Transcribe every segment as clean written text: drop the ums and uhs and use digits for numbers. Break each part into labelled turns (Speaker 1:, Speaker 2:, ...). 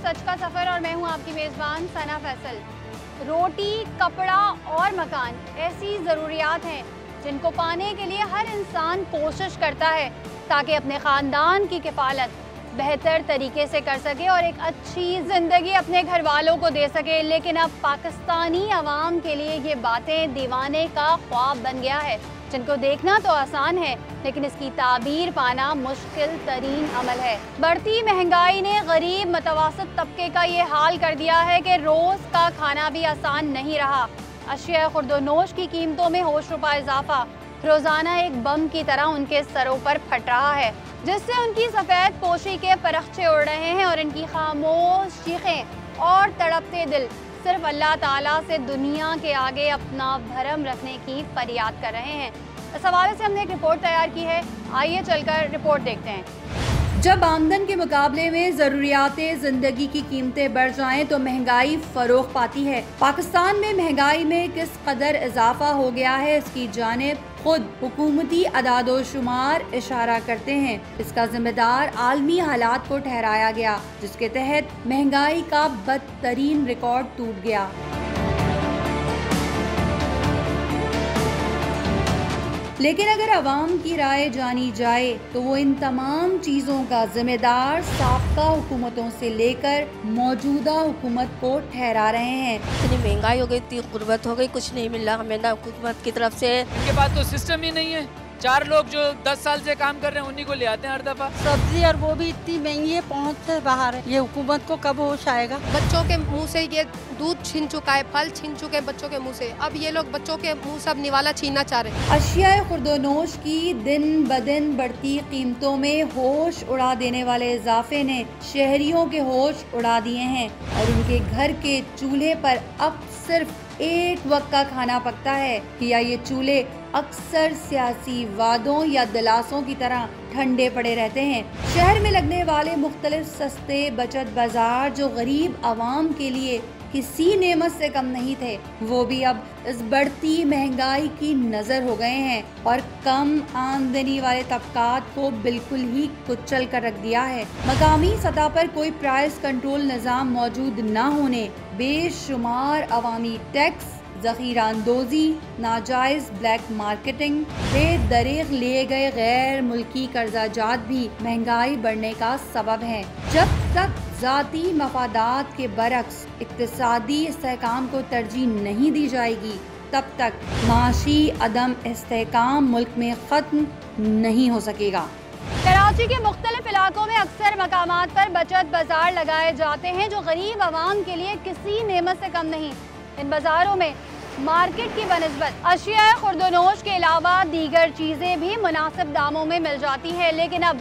Speaker 1: सच का सफ़र और मैं हूं आपकी मेज़बान सना फैसल। रोटी, कपड़ा और मकान ऐसी ज़रूरियात हैं जिनको पाने के लिए हर इंसान कोशिश करता है ताकि अपने ख़ानदान की किफ़ालत बेहतर तरीके से कर सके और एक अच्छी ज़िंदगी अपने घर वालों को दे सके। लेकिन अब पाकिस्तानी अवाम के लिए ये बातें दीवाने का ख्वाब बन गया है, जिनको देखना तो आसान है लेकिन इसकी ताबीर पाना मुश्किल तरीन अमल है। बढ़ती महंगाई ने गरीब मतवसत तबके का ये हाल कर दिया है कि रोज़ का खाना भी आसान नहीं रहा। अशिया खुर्दोनोश की कीमतों में होश रुपा इजाफा रोज़ाना एक बम की तरह उनके सरों पर फट रहा है, जिससे उनकी सफ़ेद पोशी के परख्चे उड़ रहे हैं और इनकी खामोश चीखें और तड़पते दिल सिर्फ अल्लाह ताला से दुनिया के आगे अपना भरम रखने की फरियाद कर रहे हैं। इस हवाले से हमने एक रिपोर्ट तैयार की है, आइए चलकर रिपोर्ट देखते हैं। जब आमदन के मुकाबले में ज़रूरियात ज़िंदगी की कीमतें बढ़ जाएं तो महंगाई फ़रोग़ पाती है। पाकिस्तान में महंगाई में किस कदर इजाफा हो गया है, इसकी जानिब खुद हुकूमती अदाद-ओ-शुमार इशारा करते हैं। इसका जिम्मेदार आलमी हालात को ठहराया गया, जिसके तहत महंगाई का बदतरीन रिकॉर्ड टूट गया। लेकिन अगर अवाम की राय जानी जाए तो वो इन तमाम चीज़ों का जिम्मेदार साबका हुकूमतों से लेकर मौजूदा हुकूमत को ठहरा रहे हैं।
Speaker 2: इतनी महंगाई हो गई, इतनी गुर्बत हो गई, कुछ नहीं मिल रहा हमें ना हुकूमत की तरफ से।
Speaker 3: इनके पास तो सिस्टम ही नहीं है। 4 लोग जो 10 साल से काम कर रहे हैं उन्हीं को ले आते हैं हर दफा।
Speaker 4: सब्जी और वो भी इतनी महंगी है, पहुंच से बाहर है। ये हुकूमत को कब होश आएगा?
Speaker 5: बच्चों के मुंह से ये दूध छीन चुका है, फल छीन चुके हैं बच्चों के मुंह से। अब ये लोग बच्चों के मुंह से अब निवाला छीनना चाह रहे हैं।
Speaker 1: अशिया खुर्दोनोश की दिन ब दिन बढ़ती कीमतों में होश उड़ा देने वाले इजाफे ने शहरियों के होश उड़ा दिए हैं और उनके घर के चूल्हे पर अब सिर्फ एक वक्त का खाना पकता है या ये चूल्हे अक्सर सियासी वादों या दिलासों की तरह ठंडे पड़े रहते हैं। शहर में लगने वाले मुख्तलिफ सस्ते बचत बाजार जो गरीब आवाम के लिए किसी नेमत से कम नहीं थे, वो भी अब इस बढ़ती महंगाई की नजर हो गए हैं और कम आमदनी वाले तबकात को बिल्कुल ही कुचल कर रख दिया है। मकामी सतह पर कोई प्राइस कंट्रोल निज़ाम मौजूद न होने, बेशुमार अवामी टैक्स, ज़ख़ीरा अंदोज़ी, नाजायज़ ब्लैक मार्केटिंग, बेदरीग लिए गए गैर मुल्की कर्जाजात भी महंगाई बढ़ने का सबब हैं। जब तक ज़ाती मफादात के बरक्स इक़्तिसादी इस्तेहकाम को तरजीह नहीं दी जाएगी, तब तक माशी अदम इस्तेहकाम मुल्क में ख़त्म नहीं हो सकेगा। कराची के मुख्तलिफ इलाकों में अक्सर मकामात पर बचत बाजार लगाए जाते हैं जो गरीब आवाम के लिए किसी नेमत से कम नहीं। इन बाजारों में मार्केट की बनिस्बत अशिया खुर्दोनोश के अलावा दीगर चीज़ें भी मुनासिब दामों में मिल जाती हैं, लेकिन अब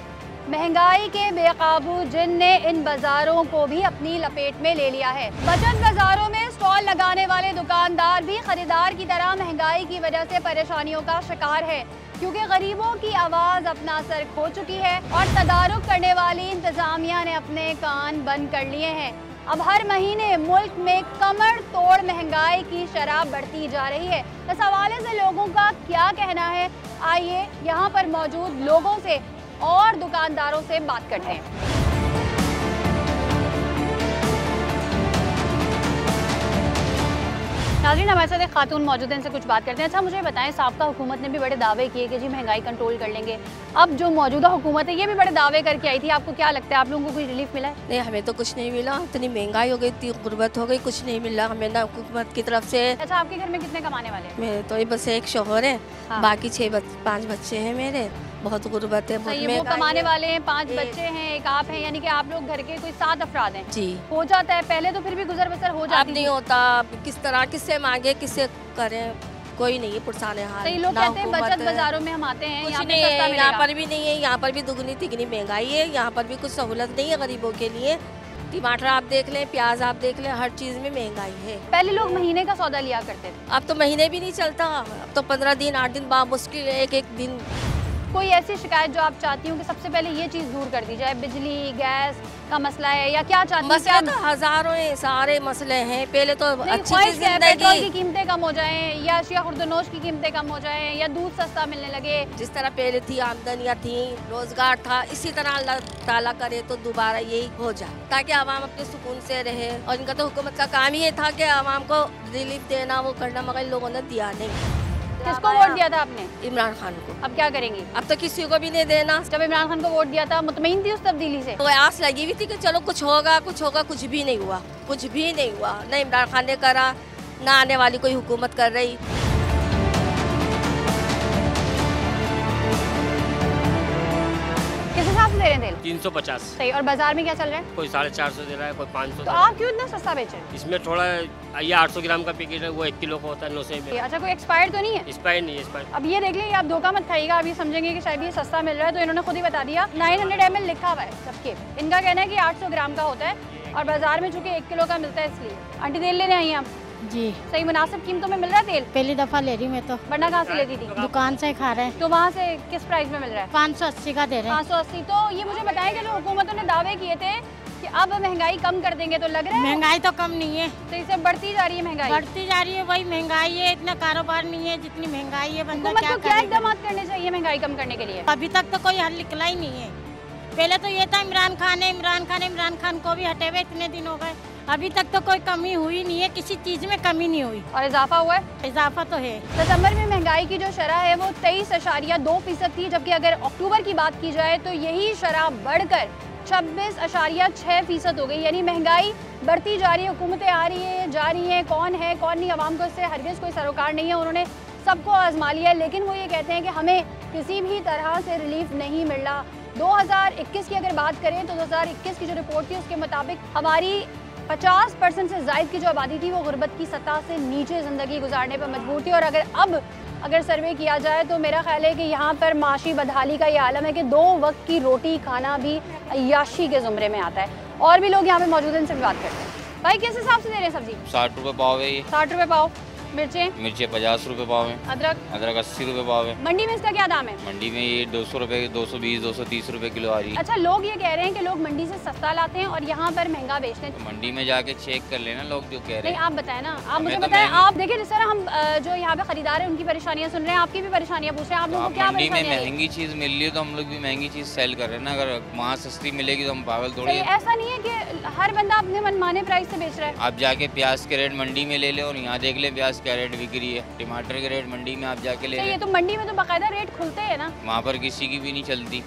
Speaker 1: महंगाई के बेकाबू जिन ने इन बाजारों को भी अपनी लपेट में ले लिया है। बचत बाजारों में स्टॉल लगाने वाले दुकानदार भी खरीदार की तरह महंगाई की वजह से परेशानियों का शिकार है, क्योंकि गरीबों की आवाज़ अपना असर खो चुकी है और तदारुक करने वाली इंतजामिया ने अपने कान बंद कर लिए हैं। अब हर महीने मुल्क में कमर तोड़ महंगाई की शरह बढ़ती जा रही है। इस हवाले से लोगों का क्या कहना है, आइए यहाँ पर मौजूद लोगों से और दुकानदारों से बात करते हैं। नाज़रीन, हमारे साथ एक खातून मौजूद है, इनसे कुछ बात करते हैं। अच्छा मुझे बताएं, साबका हुकूमत ने भी बड़े दावे किए कि जी महंगाई कंट्रोल कर लेंगे, अब जो मौजूदा हुकूमत है ये भी बड़े दावे करके आई थी, आपको क्या लगता है, आप लोगों को कोई रिलीफ मिला है?
Speaker 2: नहीं, हमें तो कुछ नहीं मिला। इतनी महंगाई हो गई, इतनी गुर्बत हो गई, कुछ नहीं मिला हमें ना हुकूमत की तरफ से।
Speaker 1: अच्छा, आपके घर में कितने कमाने वाले हैं?
Speaker 2: मेरे तो बस एक शोहर है,
Speaker 1: हाँ।
Speaker 2: बाकी 5 बच्चे हैं मेरे। बहुत गुर्बत है, बहुत
Speaker 1: वो कमाने वाले हैं, 5 बच्चे हैं, एक आप हैं, यानी कि आप लोग घर के कोई 7 अफराद हैं।
Speaker 2: जी
Speaker 1: हो जाता है, पहले तो फिर भी गुजर बसर हो जाती
Speaker 2: अब नहीं होता। किस तरह किससे मांगे, किससे करें, कोई नहीं है पुरसाने हाल।
Speaker 1: कई लोग कहते हैं बचत बाजारों में हम आते हैं,
Speaker 2: कुछ नहीं है, यहाँ पर भी नहीं है, यहाँ पर भी दुगनी तिगनी महंगाई है, यहाँ पर भी कुछ सहूलत नहीं है गरीबों के लिए। टमाटर आप देख लें, प्याज आप देख लें, हर चीज में महंगाई है।
Speaker 1: पहले लोग महीने का सौदा लिया करते थे,
Speaker 2: अब तो महीने भी नहीं चलता। अब तो 15 दिन 8 दिन बाद मुश्किल एक दिन
Speaker 1: कोई ऐसी शिकायत जो आप चाहती हूँ कि सबसे पहले ये चीज़ दूर कर दी जाए, बिजली गैस का मसला है या क्या चाहती हैं?
Speaker 2: मसला तो हजारों हैं, सारे मसले हैं। पहले तो अच्छी
Speaker 1: पेट्रोल
Speaker 2: जिंदगी,
Speaker 1: की कीमतें कम हो जाएं या अशिया खुर्दनोश की कीमतें कम हो जाएं या दूध सस्ता मिलने लगे।
Speaker 2: जिस तरह पहले थी, आमदनियाँ थी, रोजगार था, इसी तरह अल्लाह ताला करे तो दोबारा यही हो जाए ताकि आवाम अपने सुकून से रहे। और इनका तो हुकूमत का काम ही था कि आवाम को रिलीफ देना, वो करना, मगर इन लोगों ने दिया नहीं।
Speaker 1: किसको वोट दिया था आपने?
Speaker 2: इमरान खान को।
Speaker 1: अब क्या करेंगे?
Speaker 2: अब तो किसी को भी नहीं देना।
Speaker 1: जब इमरान खान को वोट दिया था मुतमईन थी उस तब्दीली से?
Speaker 2: तो आस लगी हुई थी कि चलो कुछ होगा, कुछ भी नहीं हुआ, कुछ भी नहीं हुआ। न इमरान खान ने करा, न आने वाली कोई हुकूमत कर रही।
Speaker 1: किस हिसाब से दे रहे हैं तेल?
Speaker 6: 350।
Speaker 1: सही। और बाजार में क्या चल रहा है?
Speaker 6: कोई 450 दे रहा है, कोई 500
Speaker 1: तो आप क्यों इतना सस्ता बेच रहे हैं?
Speaker 6: इसमें थोड़ा ये 800 ग्राम का पैकेट है, वो 1 किलो का होता है 900 में।
Speaker 1: अच्छा, कोई एक्सपायर्ड तो नहीं है?
Speaker 6: एक्सपायर नहीं है, एक्सपायर।
Speaker 1: अब ये देख लें, आप धोखा मत खाइएगा। आप ये समझेंगे कि शायद ये सस्ता मिल रहा है, तो इन्होंने खुद ही बता दिया 900 ml लिखा हुआ है सबके। इनका कहना है कि 800 ग्राम का होता है और बाजार में चूंकि 1 किलो का मिलता है इसलिए। आंटी तेल लेने आई हैं आप?
Speaker 4: जी
Speaker 1: सही मुनासिब कीमतों में मिल रहा है तेल?
Speaker 4: पहली दफा ले रही मैं तो।
Speaker 1: वरना कहाँ से लेती थी?
Speaker 4: दुकान से खा रहे हैं।
Speaker 1: तो वहाँ से किस प्राइस में मिल रहा है?
Speaker 4: 580 का दे रहे हैं।
Speaker 1: 580। तो ये मुझे बताएं कि जो हुकूमतों ने दावे किए थे कि अब महंगाई कम कर देंगे, तो लग रहा है
Speaker 4: महंगाई तो कम नहीं है,
Speaker 1: तो इससे बढ़ती जा रही है महंगाई?
Speaker 4: बढ़ती जा रही है। वही महंगाई है, इतना कारोबार नहीं है जितनी महंगाई है। बंदा
Speaker 1: हुकूमत को क्या
Speaker 4: करेगा?
Speaker 1: इकदाम करने चाहिए महंगाई कम करने के लिए?
Speaker 4: अभी तक तो कोई हल निकला ही नहीं है। पहले तो ये था इमरान खान है, इमरान खान को भी हटे हुए इतने दिन हो गए, अभी तक तो कोई कमी हुई नहीं है, किसी चीज में कमी नहीं हुई।
Speaker 1: और इजाफा हुआ है?
Speaker 4: इजाफा तो है।
Speaker 1: दिसंबर में महंगाई की जो शरह है वो 23.2% थी, जबकि अगर अक्टूबर की बात की जाए तो यही शरह बढ़कर 26.6% हो गई। यानी महंगाई बढ़ती जा रही है, हुकूमतें आ रही है जा रही हैं, कौन है कौन नहीं, आवाम को इससे हरगिज़ कोई सरोकार नहीं है। उन्होंने सबको आजमा लिया है, लेकिन वो ये कहते हैं कि हमें किसी भी तरह से रिलीफ नहीं मिल रहा। 2021 की अगर बात करें तो 2021 की जो रिपोर्ट थी उसके मुताबिक हमारी 50% से ज़ायद की जो आबादी थी वो गुर्बत की सतह से नीचे ज़िंदगी गुजारने पर मजबूर थी। और अगर सर्वे किया जाए तो मेरा ख्याल है कि यहाँ पर माशी बदहाली का ये आलम है कि 2 वक्त की रोटी खाना भी अय्याशी के ज़ुमरे में आता है। और भी लोग यहाँ पे मौजूद हैं, इनसे भी बात करते हैं। भाई किस हिसाब से दे रहे हैं सब्जी?
Speaker 7: 60 रुपये पाव है ये।
Speaker 1: 60 रुपये पाव। मिर्चें?
Speaker 7: 50 रुपये पाव है।
Speaker 1: अदरक?
Speaker 7: अदरक 80 रुपये पाव है।
Speaker 1: मंडी में इसका क्या दाम है?
Speaker 7: मंडी में ये 200 रुपये, 220, 230 रुपये किलो आ रही है।
Speaker 1: अच्छा, लोग ये कह रहे हैं कि लोग मंडी से सस्ता लाते हैं और यहाँ पर महंगा बेचते हैं।
Speaker 7: तो मंडी में जाके चेक कर लेना लोग जो कह रहे
Speaker 1: नहीं,
Speaker 7: हैं।
Speaker 1: आप बताएं ना, आप
Speaker 7: हमें
Speaker 1: मुझे
Speaker 7: तो
Speaker 1: बताएं।
Speaker 7: महंगी-
Speaker 1: आप देखिए जिस तरह हम जो यहाँ पे खरीदार हैं उनकी परेशानियाँ सुन रहे हैं, आपकी भी परेशानियाँ पूछ रहे हैं, आप
Speaker 7: तो
Speaker 1: लोगों
Speaker 7: आप
Speaker 1: को क्या
Speaker 7: मंडी में
Speaker 1: परेशानियाँ हैं?
Speaker 7: महंगी चीज़ मिल रही है तो हम लोग भी महंगी चीज़ सेल कर रहे हैं ना। अगर वहाँ सस्ती मिलेगी तो हम पागल थोड़ी
Speaker 1: सही,
Speaker 7: हैं।
Speaker 1: ऐसा नहीं है कि हर बंदा अपने मनमाने प्राइस से बेच रहा है।
Speaker 7: आप जाके प्याज के रेट मंडी में ले लें और यहाँ देख लें प्याज क्या रेट बिक रही है। टमाटर के रेट मंडी में आप जाके ले
Speaker 1: सही है,
Speaker 7: लें,
Speaker 1: तो मंडी में तो बाकायदा रेट खुलते हैं ना।
Speaker 7: वहाँ पर किसी की भी नहीं चलती।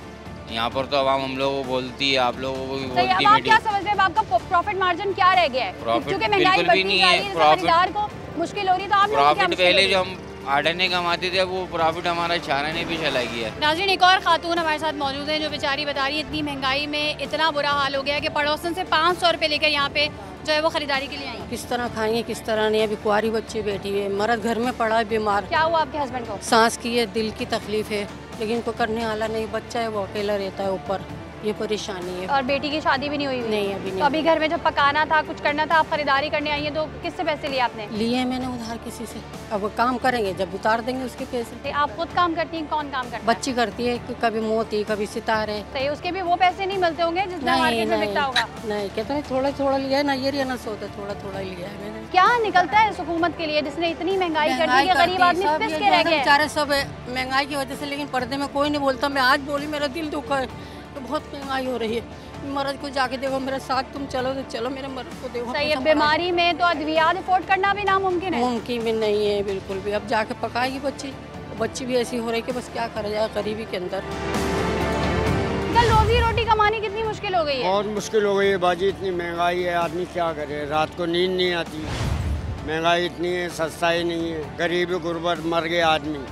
Speaker 7: यहाँ पर तो आवाम हम लोगों को बोलती है, आप लोगों को भी
Speaker 1: सही,
Speaker 7: बोलती
Speaker 1: अब
Speaker 7: है
Speaker 1: आप क्या
Speaker 7: मीडिया।
Speaker 1: समझ रहे हैं? अब आपका प्रॉफिट मार्जिन क्या रह गया है?
Speaker 7: प्रॉफिट
Speaker 1: क्योंकि महंगाई
Speaker 7: बिल्कुल भी
Speaker 1: बढ़ती
Speaker 7: नहीं
Speaker 1: जा
Speaker 7: है।
Speaker 1: रही है, जैसे
Speaker 7: प्रॉफिट-
Speaker 1: खरीदार को मुश्किल हो रही है, तो आप लोगों को क्या
Speaker 7: प्रॉफिट
Speaker 1: मुश्किल हो
Speaker 7: पहले
Speaker 1: रही
Speaker 7: जो
Speaker 1: है?
Speaker 7: हम आड़ने कमाते थे वो प्रॉफिट हमारा चारा ने भी चला गया है।
Speaker 1: नाज़रीन, एक और खातून हमारे साथ मौजूद है जो बेचारी बता रही है इतनी महंगाई में इतना बुरा हाल हो गया है कि पड़ोसन से 500 रुपये लेकर यहाँ पे जो है वो खरीदारी के लिए आई।
Speaker 8: किस तरह खाएंगे किस तरह नहीं। अभी कुंवारी बच्ची बैठी है, मर्द घर में पड़ा है बीमार,
Speaker 1: क्या हुआ आपके हस्बैंड को?
Speaker 8: सांस की है, दिल की तकलीफ है, लेकिन कोई करने वाला नहीं। बच्चा है वो अकेला रहता है ऊपर, ये परेशानी है।
Speaker 1: और बेटी की शादी भी नहीं हुई?
Speaker 8: नहीं, अभी
Speaker 1: तो
Speaker 8: नहीं।
Speaker 1: अभी घर में जब पकाना था, कुछ करना था, आप खरीदारी करने आई हैं, तो किससे पैसे लिए आपने?
Speaker 8: लिए मैंने उधार किसी से। अब वो काम करेंगे जब उतार देंगे उसके पैसे।
Speaker 1: आप खुद काम करती हैं? कौन काम करता है?
Speaker 8: बच्ची करती है कि कभी मोती कभी सितारे।
Speaker 1: सही, उसके भी वो पैसे नहीं मिलते होंगे जितना
Speaker 8: नहीं
Speaker 1: मार्केट में बिकता होगा।
Speaker 8: नहीं, कहते हैं थोड़ा थोड़ा लिया है ना, ये रिया ना सोता, थोड़ा थोड़ा लिया है मैंने।
Speaker 1: क्या निकलता है इस हुकूमत के लिए जिसने इतनी महंगाई कर दी कि गरीब आदमी
Speaker 8: सब
Speaker 1: पिस
Speaker 8: ये
Speaker 1: के रह
Speaker 8: जो है ना,
Speaker 1: गए?
Speaker 8: बेचारे सब महंगाई की वजह से, लेकिन पर्दे में कोई नहीं बोलता। मैं आज बोली मेरा दिल दुखा है तो बहुत महंगाई हो रही है। मर्द को जाके देखो, मेरे साथ तुम चलो तो चलो, मेरे मर्द को देखो।
Speaker 1: सही है, बीमारी में तो अद्वियात अफोर्ड करना भी नामुमकिन है।
Speaker 8: मुमकिन भी नहीं है बिल्कुल भी। अब जाके पकाएगी बच्ची, बच्ची भी ऐसी हो रही कि बस क्या करा जाए गरीबी के अंदर।
Speaker 1: कल रोजी रोटी कमानी कितनी मुश्किल हो गई है?
Speaker 9: बहुत मुश्किल हो गई है बाजी, इतनी महंगाई है, आदमी क्या करे, रात को नींद नहीं आती। महंगाई इतनी है, सस्ताई नहीं है, गरीबी गुर्बत मर गए आदमी,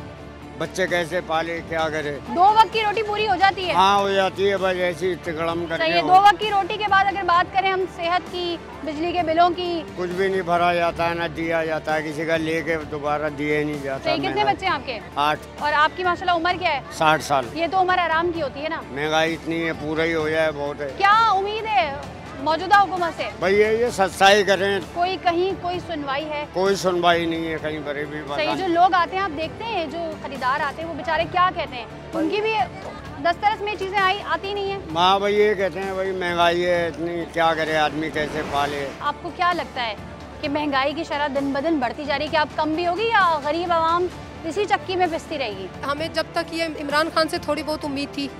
Speaker 9: बच्चे कैसे पाले, क्या करे।
Speaker 1: 2 वक्त की रोटी पूरी हो जाती है?
Speaker 9: हाँ हो जाती है, बस ऐसी तिकड़म
Speaker 1: सही
Speaker 9: करके
Speaker 1: है। 2 वक्त की रोटी के बाद अगर बात करें हम सेहत की, बिजली के बिलों की,
Speaker 9: कुछ भी नहीं भरा जाता है, ना दिया जाता है, किसी का लेके दोबारा दिए नहीं जाता।
Speaker 1: सही। कितने बच्चे हैं आपके?
Speaker 9: 8।
Speaker 1: और आपकी माशाल्लाह उम्र क्या है?
Speaker 9: 60 साल।
Speaker 1: ये तो उम्र आराम की होती है ना।
Speaker 9: महंगाई इतनी है, पूरा ही हो जाए बहुत है।
Speaker 1: क्या उम्मीद है मौजूदा हुकूमत से?
Speaker 9: भैया ये सस्ताई करें,
Speaker 1: कोई कहीं कोई सुनवाई है?
Speaker 9: कोई सुनवाई नहीं है कहीं पर भी।
Speaker 1: सही, जो लोग आते हैं आप देखते हैं, जो खरीदार आते हैं वो बेचारे क्या कहते हैं, उनकी भी दस्तरस में चीजें आती नहीं है।
Speaker 9: माँ भाई ये कहते हैं भाई महंगाई है इतनी, क्या करे आदमी, कैसे पाले।
Speaker 1: आपको क्या लगता है कि महंगाई की शरह दिन ब दिन बढ़ती जा रही है, कि अब कम भी होगी या गरीब आवाम इसी चक्की में पिसती रहेगी?
Speaker 5: हमें जब तक ये इमरान खान से थोड़ी बहुत उम्मीद थी,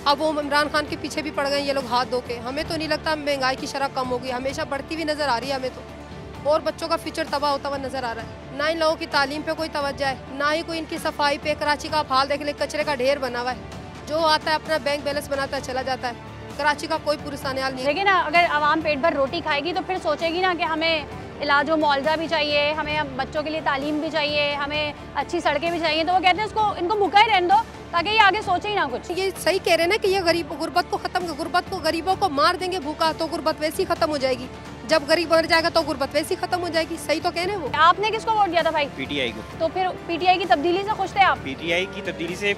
Speaker 5: अब वो इमरान खान के पीछे भी पड़ गए ये लोग हाथ धो के। हमें तो नहीं लगता महंगाई की शरह कम होगी, हमेशा बढ़ती हुई नज़र आ रही है हमें तो। और बच्चों का फ्यूचर तबाह होता हुआ नज़र आ रहा है। ना इन लोगों की तालीम पे कोई तवज्जो है, ना ही कोई इनकी सफाई पे। कराची का आप हाल देख ले, कचरे का ढेर बना हुआ है, जो आता है अपना बैंक बैलेंस बनाता है चला जाता है। कराची का कोई पुरसाने हाल नहीं।
Speaker 1: लेकिन अगर आवाम पेट भर रोटी खाएगी तो फिर सोचेगी ना कि हमें इलाज व मुआवजा भी चाहिए, हमें बच्चों के लिए तालीम भी चाहिए, हमें अच्छी सड़कें भी चाहिए। तो वो कहते हैं इसको, इनको भूखा ही रहने दो ताकि ये आगे सोचे ही ना कुछ।
Speaker 5: ये सही कह रहे हैं ना कि ये गुर्बत को खत्म, गुर्बत को, गरीबों को मार देंगे भूखा तो गुर्बत वैसी खत्म हो जाएगी। जब गरीब मर जाएगा तो गुर्बत वैसी खत्म हो जाएगी। सही तो कह रहे हैं वो।
Speaker 1: आपने किसको वोट दिया था भाई?
Speaker 10: पीटीआई को।
Speaker 1: तो फिर पीटीआई की तब्दीली से खुश थे आप?
Speaker 10: पीटीआई की तब्दीली से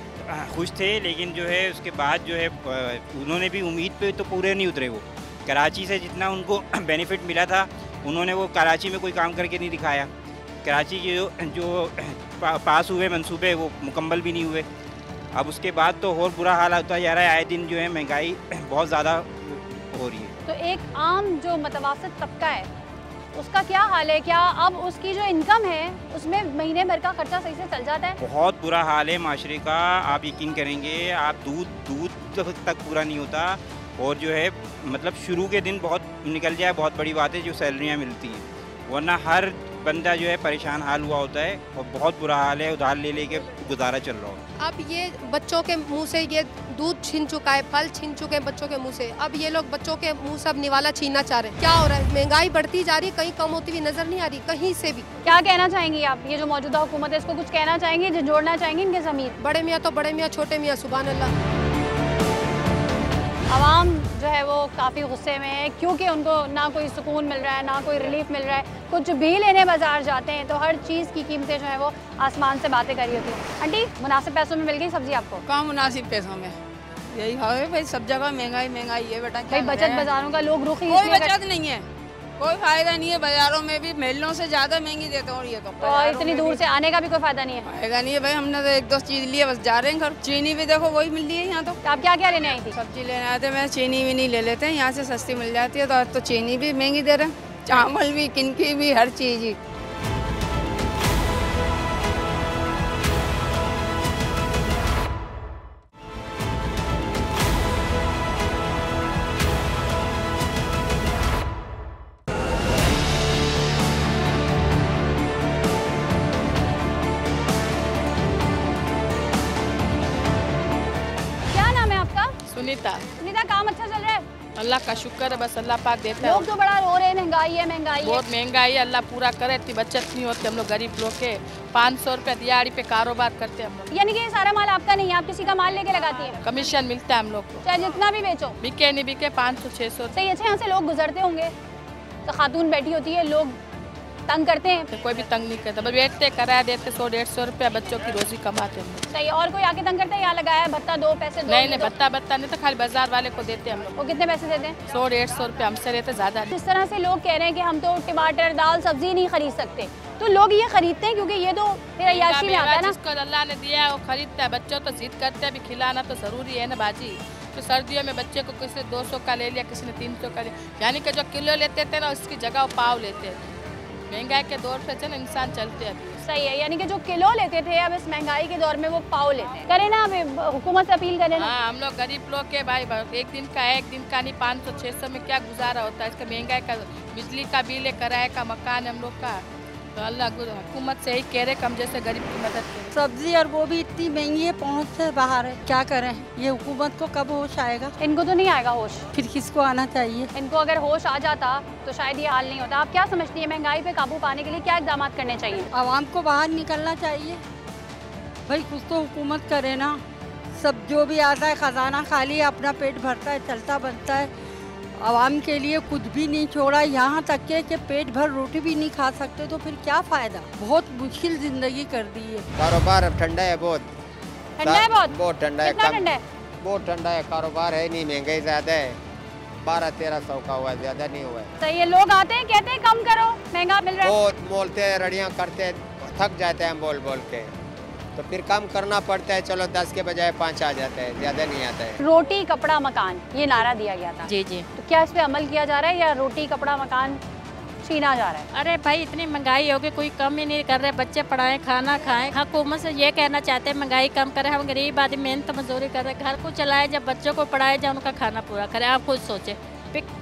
Speaker 10: खुश थे, लेकिन जो है उसके बाद जो है उन्होंने भी उम्मीद पे तो पूरे नहीं उतरे। वो कराची से जितना उनको बेनिफिट मिला था, उन्होंने वो कराची में कोई काम करके नहीं दिखाया। कराची के जो पास हुए मंसूबे वो मुकम्मल भी नहीं हुए। अब उसके बाद तो और बुरा हाल होता जा रहा है। आए दिन जो है महंगाई बहुत ज़्यादा हो रही है।
Speaker 1: तो एक आम जो मतवासित तबका है उसका क्या हाल है? क्या अब उसकी जो इनकम है उसमें महीने भर का खर्चा सही से चल जाता है?
Speaker 10: बहुत बुरा हाल है माशरे का। आप यकीन करेंगे, आप दूध तक पूरा नहीं होता। और जो है मतलब शुरू के दिन बहुत निकल जाए बहुत बड़ी बात है जो सैलरियाँ मिलती हैं, वरना हर बंदा जो है परेशान हाल हुआ होता है। और बहुत बुरा हाल है, उधार ले लेके गुजारा चल रहा होता है।
Speaker 5: अब ये बच्चों के मुंह से ये दूध छीन चुका है, फल छीन चुके हैं बच्चों के मुंह से। अब ये लोग बच्चों के मुंह से अब निवाला छीनना चाह रहे हैं। क्या हो रहा है? महंगाई बढ़ती जा रही है, कहीं कम होती हुई नजर नहीं आ रही कहीं से भी।
Speaker 1: क्या कहना चाहेंगी आप? ये जो मौजूदा हुकूमत है इसको कुछ कहना चाहेंगे, जोड़ना चाहेंगे इनके ज़मीर?
Speaker 5: बड़े मियाँ तो बड़े मियाँ, छोटे मियाँ सुभान अल्लाह।
Speaker 1: आवाम जो है वो काफ़ी गुस्से में है क्योंकि उनको ना कोई सुकून मिल रहा है, ना कोई रिलीफ मिल रहा है। कुछ भी लेने बाजार जाते हैं तो हर चीज़ की कीमतें जो है वो आसमान से बातें करी होती हैं। आंटी, मुनासिब पैसों में मिल गई सब्जी आपको?
Speaker 8: कहाँ मुनासिब पैसों में, यही है भाई, सब जगह महंगाई है बेटा।
Speaker 1: भाई बचत बाजारों का लोग रुख ही
Speaker 8: कोई बचत नहीं है, कोई फायदा नहीं है। बाजारों में भी महलों से ज्यादा महंगी देते हैं। ये तो
Speaker 1: इतनी दूर से आने का भी कोई फायदा नहीं है।
Speaker 8: फायदा नहीं है भाई, हमने तो एक दो चीज लिए बस जा रहे हैं घर। चीनी भी देखो वही मिल रही है यहाँ। तो
Speaker 1: आप क्या क्या लेने आई थी?
Speaker 8: सब्जी लेने आए थे। मैं चीनी भी नहीं ले लेते हैं, यहाँ से सस्ती मिल जाती है। तो आज तो चीनी भी महंगी दे रहे हैं, चावल भी, किनकी भी, हर चीज ही। सुनीता।
Speaker 1: सुनीता, काम अच्छा चल रहा है?
Speaker 8: अल्लाह का शुक्र है, बस अल्लाह पाक देता है।
Speaker 1: लोग तो बड़ा रो रहे हैं, महंगाई है महंगाई है।
Speaker 8: बहुत महंगाई है, अल्लाह पूरा करे। इतनी बचत नहीं होती हम लोग गरीब लोग के। 500 रुपये दिहाड़ी पे कारोबार करते हैं हम लोग।
Speaker 1: यानी कि ये सारा माल आपका नहीं है, आप किसी का माल लेके लगाती है?
Speaker 8: कमीशन मिलता है हम लोग को,
Speaker 1: चाहे जितना भी बेचो।
Speaker 8: बिके नहीं बिके 500-600।
Speaker 1: सही। अच्छा, यहाँ से लोग गुजरते होंगे तो खातून बैठी होती है, लोग तंग करते हैं?
Speaker 8: कोई भी तंग नहीं करता, बस बैठते, किराया देते 100-150 रुपया, बच्चों की रोजी कमाते हैं।
Speaker 1: सही। और कोई आके तंग करता है? यहाँ लगाया भत्ता दो, पैसे दो?
Speaker 8: नहीं, भत्ता नहीं तो खाली बाजार वाले को देते हैं हम लोग।
Speaker 1: वो कितने पैसे देते हैं?
Speaker 8: 100-150 रुपया हमसे रहते, ज्यादा।
Speaker 1: जिस तरह से लोग कह रहे हैं कि हम तो टमाटर, दाल, सब्जी नहीं खरीद सकते, तो लोग ये खरीदते हैं क्योंकि ये तो फिर अय्याशी में आता है ना।
Speaker 8: जिसको अल्लाह ने दिया है वो खरीदता है। बच्चों तो जिद करते हैं, अभी खिलाना तो जरूरी है ना बाजी। तो सर्दियों में बच्चे को किसी 200 का ले लिया, किसी ने 300 का लिया, यानी कि जो किलो लेते थे ना उसकी जगह वो पाव लेते हैं। महंगाई के दौर पे ना इंसान चलते हैं।
Speaker 1: सही है, यानी कि जो किलो लेते थे अब इस महंगाई के दौर में वो पाव लेते हैं। करें ना, अब हुकूमत से अपील करें ना।
Speaker 8: हाँ, हम लोग गरीब लोग के भाई, एक दिन का है, एक दिन का नहीं, 500-600 में क्या गुजारा होता है। इसका महंगाई का, बिजली का बिल है, किराए का मकान है हम लोग का। तो अल्लाह हुकूमत से ही कह रहे कम जैसे गरीब की मदद करें।
Speaker 11: सब्जी और वो भी इतनी महंगी है, पहुँच से बाहर है। क्या करें, ये हुकूमत को कब होश आएगा?
Speaker 1: इनको तो नहीं आएगा होश,
Speaker 11: फिर किसको आना चाहिए?
Speaker 1: इनको अगर होश आ जाता तो शायद ये हाल नहीं होता। आप क्या समझती है, महंगाई पे काबू पाने के लिए क्या इकदाम करने चाहिए?
Speaker 11: आवाम को बाहर निकलना चाहिए भाई, कुछ तो हुकूमत करे ना। सब जो भी आता है खजाना खाली है, अपना पेट भरता है, चलता बनता है। आवाम के लिए कुछ भी नहीं छोड़ा, यहाँ तक के कि पेट भर रोटी भी नहीं खा सकते, तो फिर क्या फ़ायदा। बहुत मुश्किल ज़िंदगी कर दी है।
Speaker 12: कारोबार अब ठंडा है, बहुत
Speaker 1: ठंडा है, बहुत
Speaker 12: ठंडा है।
Speaker 1: कितना ठंडा है?
Speaker 12: बहुत ठंडा है, कारोबार है नहीं, महंगाई ज़्यादा है। 1200-1300 का हुआ है, ज़्यादा नहीं हुआ है।
Speaker 1: सही है, लोग आते हैं कहते हैं कम करो, महंगा मिल रहा है।
Speaker 12: बहुत बोलते हैं, रड़ियाँ करते हैं, थक जाते हैं बोल बोल के, तो फिर कम करना पड़ता है। चलो 10 के बजाय 5 आ जाता है, ज़्यादा नहीं आता है।
Speaker 1: रोटी कपड़ा मकान, ये नारा दिया गया था।
Speaker 4: जी जी।
Speaker 1: तो क्या इस पे अमल किया जा रहा है या रोटी कपड़ा मकान छीना जा रहा है?
Speaker 4: अरे भाई इतनी महंगाई होगी, कोई कम ही नहीं कर रहे, बच्चे पढ़ाएं खाना खाएं। हुकूमत से ये कहना चाहते हैं महंगाई कम करें, हम गरीब आदमी मेहनत मजदूरी कर रहे हैं, घर को चलाए, जब बच्चों को पढ़ाए जाए उनका खाना पूरा करें। आप खुद सोचें,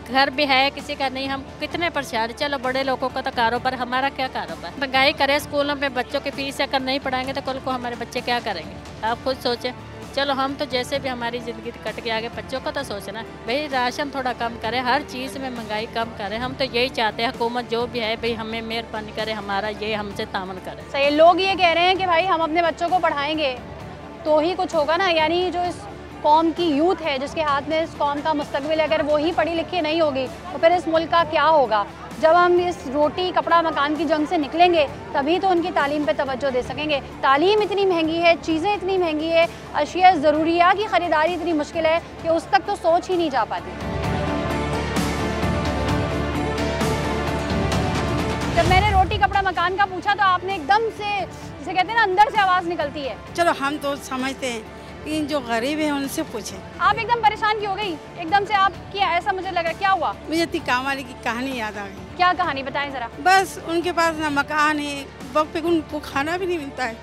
Speaker 4: घर भी है किसी का नहीं, हम कितने परेशान। चलो बड़े लोगों का तो कारोबार, हमारा क्या कारोबार। महंगाई करे, स्कूलों में बच्चों की फीस अगर नहीं पढ़ाएंगे तो कल को हमारे बच्चे क्या करेंगे। आप खुद सोचें। चलो हम तो जैसे भी हमारी ज़िंदगी कट के आगे, बच्चों को तो सोचना भाई राशन थोड़ा कम करे, हर चीज़ में महंगाई कम करे। हम तो यही चाहते हैं, हुकूमत जो भी है भाई हमें मेहरबानी करे, हमारा ये हमसे तामन करे।
Speaker 1: सही, लोग ये कह रहे हैं कि भाई हम अपने बच्चों को पढ़ाएंगे तो ही कुछ होगा ना, यानी जो इस कौम की यूथ है जिसके हाथ में इस कौम का मुस्तकबिल, अगर वो ही पढ़ी लिखी नहीं होगी तो फिर इस मुल्क का क्या होगा। जब हम इस रोटी कपड़ा मकान की जंग से निकलेंगे तभी तो उनकी तालीम पे तवज्जो दे सकेंगे। तालीम इतनी महंगी है, चीज़ें इतनी महंगी है, अशिया ज़रूरिया की ख़रीदारी इतनी मुश्किल है कि उस तक तो सोच ही नहीं जा पाती। जब मैंने रोटी कपड़ा मकान का पूछा तो आपने एकदम से, जिसे कहते हैं ना, अंदर से आवाज़ निकलती है।
Speaker 11: चलो हम तो समझते हैं, लेकिन जो गरीब है उनसे पूछें।
Speaker 1: आप एकदम परेशाान क्यों हो गई एकदम से? आप क्या, ऐसा मुझे लग रहा है, क्या हुआ?
Speaker 11: मुझे तिकाम वाली की कहानी याद आ गई।
Speaker 1: क्या कहानी बताएं जरा।
Speaker 11: बस उनके पास ना मकान है, वक्त पे उनको खाना भी नहीं मिलता है,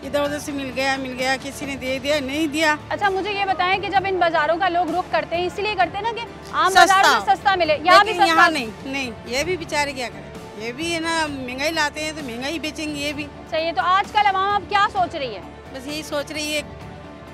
Speaker 11: इधर उधर से मिल गया, किसी ने दे दिया, नहीं दिया।
Speaker 1: अच्छा मुझे ये बताएं कि जब इन बाजारों का लोग रुख करते हैं, इसलिए करते हैं ना कि आम बाजार में सस्ता मिले, यहाँ भी सस्ता।
Speaker 11: यहाँ नहीं, ये भी बेचारे क्या करें, ये भी है ना, महंगाई लाते हैं तो महंगाई बेचेंगे ये भी।
Speaker 1: सही है, तो आजकल अवाम अब क्या सोच रही है?
Speaker 11: बस यही सोच रही है